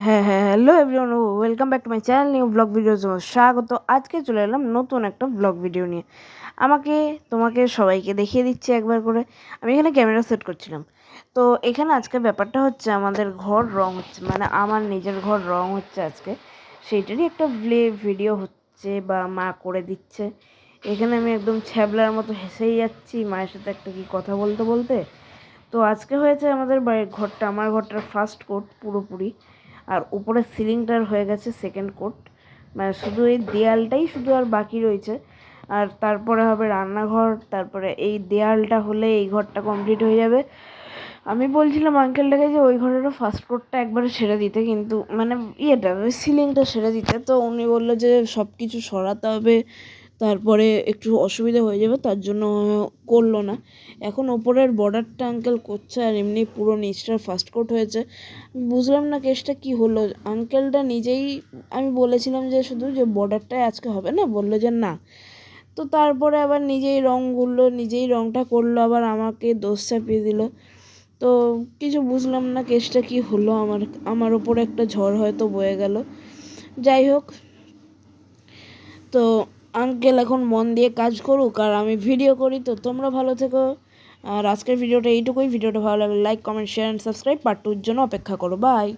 হ্যাঁ, hello everyone, welcome back to my channel new blog videos. স্বাগত। আজকে চলে এলাম নতুন একটা ব্লগ ভিডিও নিয়ে। তোমাকে সবাইকে দেখিয়ে দিচ্ছি একবার করে। আমি এখানে ক্যামেরা সেট করছিলাম। তো এখানে আজকে ব্যাপারটা হচ্ছে, আমাদের ঘর রং হচ্ছে, মানে আমার নিজের ঘর রং হচ্ছে আজকে। সেইটারই একটা ভিডিও হচ্ছে, বা মা করে দিচ্ছে। এখানে আমি একদম ছ্যাবলার মতো হেসেই যাচ্ছি মায়ের সাথে একটা কি কথা বলতে বলতে। তো আজকে হয়েছে আমাদের বাড়ির ঘরটা, আমার ঘরটার ফার্স্ট কোট পুরোপুরি, আর উপরে সিলিংটার হয়ে গেছে সেকেন্ড কোট। মানে শুধু এই দেয়ালটাই শুধু আর বাকি রয়েছে। আর তারপরে হবে রান্নাঘর, তারপরে এই দেয়ালটা হলে এই ঘরটা কমপ্লিট হয়ে যাবে। আমি বলছিলাম আঙ্কেলটাকে যে ওই ঘরেরও ফার্স্ট কোটটা একবারে সেরে দিতে, কিন্তু মানে ওই সিলিংটা সেরে দিতে। তো উনি বললো যে সব কিছু সরাতে হবে, তারপরে একটু অসুবিধা হয়ে যাবে, তার জন্য করলো না। এখন ওপরের বর্ডারটা আঙ্কেল করছে, আর এমনি পুরো নিচটার ফার্স্ট কোট হয়েছে। বুঝলাম না কেসটা কি হলো। আঙ্কেলটা নিজেই, আমি বলেছিলাম যে শুধু যে বর্ডারটাই আজকে হবে না, বললো যে না। তো তারপরে আবার নিজেই রঙটা করলো, আবার আমাকে দোষ চাপিয়ে দিল। তো কিছু বুঝলাম না কেসটা কি হলো। আমার ওপরে একটা ঝড় হয়তো বয়ে গেল। যাই হোক, তো আঙ্কেল এখন মন দিয়ে কাজ করুক, আর আমি ভিডিও করি। তো তোমরা ভালো থেকো। আর আজকের ভিডিওটা এইটুকুই। ভিডিওটা ভালো লাগলে like, comment, share and subscribe. Part 2 এর জন্য অপেক্ষা করো। বাই।